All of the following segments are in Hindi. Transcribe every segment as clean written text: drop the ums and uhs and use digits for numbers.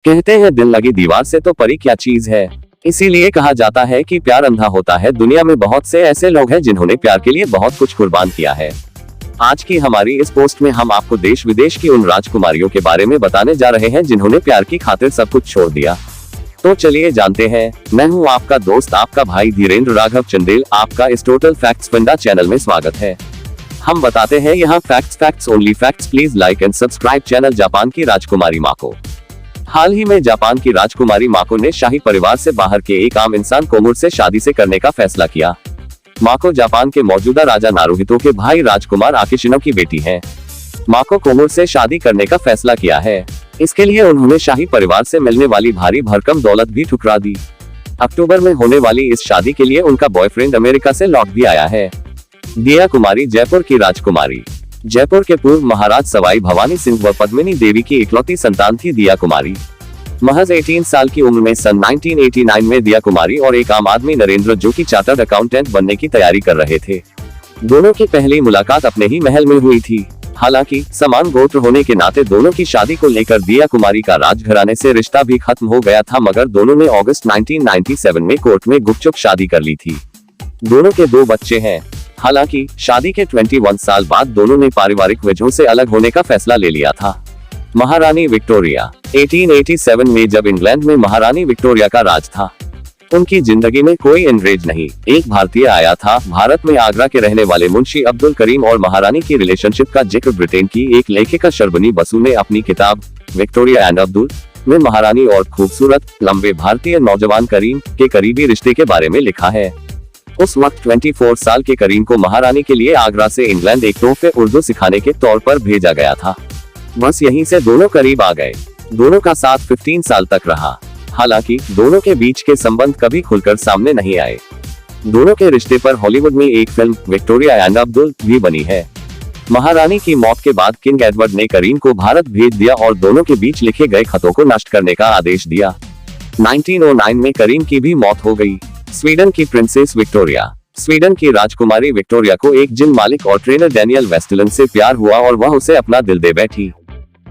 कहते हैं दिल लगी दीवार से तो परी क्या चीज है। इसीलिए कहा जाता है कि प्यार अंधा होता है। दुनिया में बहुत से ऐसे लोग हैं जिन्होंने प्यार के लिए बहुत कुछ कुर्बान किया है। आज की हमारी इस पोस्ट में हम आपको देश विदेश की उन राजकुमारियों के बारे में बताने जा रहे हैं जिन्होंने प्यार की खातिर सब कुछ छोड़ दिया। तो चलिए जानते हैं। मैं हूं आपका दोस्त, आपका भाई धीरेन्द्र राघव चंदेल। आपका इस टोटल फैक्ट्स फंडा चैनल में स्वागत है। हम बताते हैं यहाँ facts only facts. Please like and subscribe channel. Japan की राजकुमारी माको। हाल ही में जापान की राजकुमारी माको ने शाही परिवार से बाहर के एक आम इंसान कोमुर से शादी से करने का फैसला किया। माको जापान के मौजूदा राजा नारुहितो के भाई राजकुमार आकिशिनो की बेटी है। माको कोमुर से शादी करने का फैसला किया है। इसके लिए उन्होंने शाही परिवार से मिलने वाली भारी भरकम दौलत भी ठुकरा दी। अक्टूबर में होने वाली इस शादी के लिए उनका बॉयफ्रेंड अमेरिका से लौट भी आया है। दिया कुमारी जयपुर की राजकुमारी। जयपुर के पूर्व महाराज सवाई भवानी सिंह व पद्मिनी देवी की इकलौती संतान थी दिया कुमारी। महज 18 साल की उम्र में सन 1989 में दिया कुमारी और एक आम आदमी नरेंद्र, जो कि चार्टर्ड अकाउंटेंट बनने की तैयारी कर रहे थे, दोनों की पहली मुलाकात अपने ही महल में हुई थी। हालांकि समान गोत्र होने के नाते दोनों की शादी को लेकर दिया कुमारी का राजघराने से रिश्ता भी खत्म हो गया था, मगर दोनों ने अगस्त 1997 में कोर्ट में गुपचुप शादी कर ली थी। दोनों के 2 बच्चे हैं। हालांकि शादी के 21 साल बाद दोनों ने पारिवारिक वजहों से अलग होने का फैसला ले लिया था। महारानी विक्टोरिया। 1887 में जब इंग्लैंड में महारानी विक्टोरिया का राज था, उनकी जिंदगी में कोई अंग्रेज नहीं, एक भारतीय आया था। भारत में आगरा के रहने वाले मुंशी अब्दुल करीम और महारानी की रिलेशनशिप का जिक्र ब्रिटेन की एक लेखिका शर्बनी बसु ने अपनी किताब विक्टोरिया एंड अब्दुल में महारानी और खूबसूरत लंबे भारतीय नौजवान करीम के करीबी रिश्ते के बारे में लिखा है। उस वक्त 24 साल के करीम को महारानी के लिए आगरा से इंग्लैंड एक तोहफे उर्दू सिखाने के तौर पर भेजा गया था। बस यहीं से दोनों करीब आ गए। दोनों का साथ 15 साल तक रहा। हालांकि दोनों के बीच के संबंध कभी खुलकर सामने नहीं आए। दोनों के रिश्ते पर हॉलीवुड में एक फिल्म विक्टोरिया एंड अब्दुल भी बनी है। महारानी की मौत के बाद किंग एडवर्ड ने करीम को भारत भेज दिया और दोनों के बीच लिखे गए खतों को नष्ट करने का आदेश दिया। 1909 में करीम की भी मौत हो गई। स्वीडन की प्रिंसेस विक्टोरिया। स्वीडन की राजकुमारी विक्टोरिया को एक जिम मालिक और ट्रेनर डैनियल वेस्टलन से प्यार हुआ और वह उसे अपना दिल दे बैठी।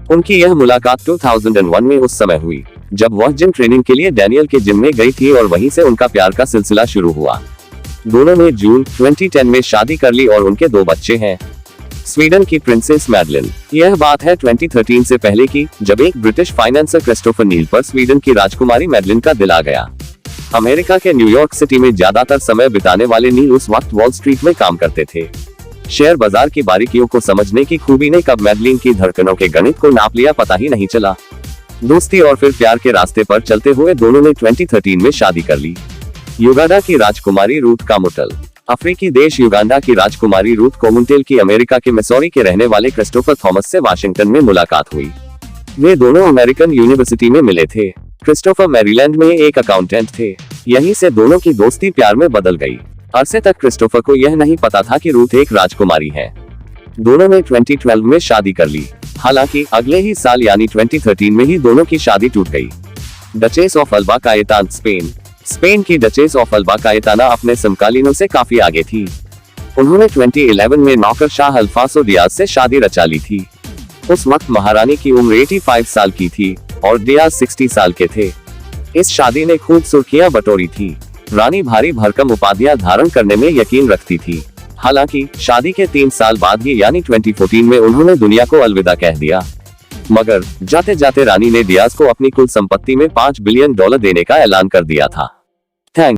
उनकी यह मुलाकात 2001 में उस समय हुई जब वह जिम ट्रेनिंग के लिए डैनियल के जिम में गई थी और वहीं से उनका प्यार का सिलसिला शुरू हुआ। दोनों ने जून 2010 में शादी कर ली और उनके 2 बच्चे हैं। स्वीडन की प्रिंसेस मैडलिन। यह बात है 2013 से पहले की, जब एक ब्रिटिश फाइनेंसर क्रिस्टोफर नील पर स्वीडन की राजकुमारी मैडलिन का दिल आ गया। अमेरिका के न्यूयॉर्क सिटी में ज्यादातर समय बिताने वाले नील उस वक्त वॉल स्ट्रीट में काम करते थे। शेयर बाजार की बारीकियों को समझने की खूबी ने कब मैडलिन की धड़कनों के गणित को नाप लिया पता ही नहीं चला। दोस्ती और फिर प्यार के रास्ते पर चलते हुए दोनों ने 2013 में शादी कर ली। युगांडा की राजकुमारी रूथ कामुटेल। अफ्रीकी देश युगांडा की राजकुमारी रूथ कोमुटेल की अमेरिका के मिसौरी के रहने वाले क्रिस्टोफर थॉमस से वाशिंगटन में मुलाकात हुई। वे दोनों अमेरिकन यूनिवर्सिटी में मिले थे। क्रिस्टोफर मैरीलैंड में एक अकाउंटेंट थे। यहीं से दोनों की दोस्ती प्यार में बदल गई। अरसे तक क्रिस्टोफर को यह नहीं पता था कि रूथ एक राजकुमारी है। दोनों ने 2012 में शादी कर ली। हालांकि अगले ही साल यानी 2013 में ही दोनों की शादी टूट गई। Duchess of Alba Cayetana. Spain की डचेस ऑफ अल्बा कायेताना अपने समकालीनों से काफी आगे थी। उन्होंने 2011 में नौकरशाह अल्फांसो डियाज से शादी रचा ली थी। उस वक्त महारानी की उम्र 85 साल की थी और डियाज 60 साल के थे। इस शादी ने खूब सुर्खियां बटोरी थी। रानी भारी भरकम उपाधियां धारण करने में यकीन रखती थी। हालांकि शादी के 3 साल बाद ही यानी 2014 में उन्होंने दुनिया को अलविदा कह दिया। मगर जाते जाते रानी ने डियाज को अपनी कुल संपत्ति में $5 बिलियन देने का ऐलान कर दिया था।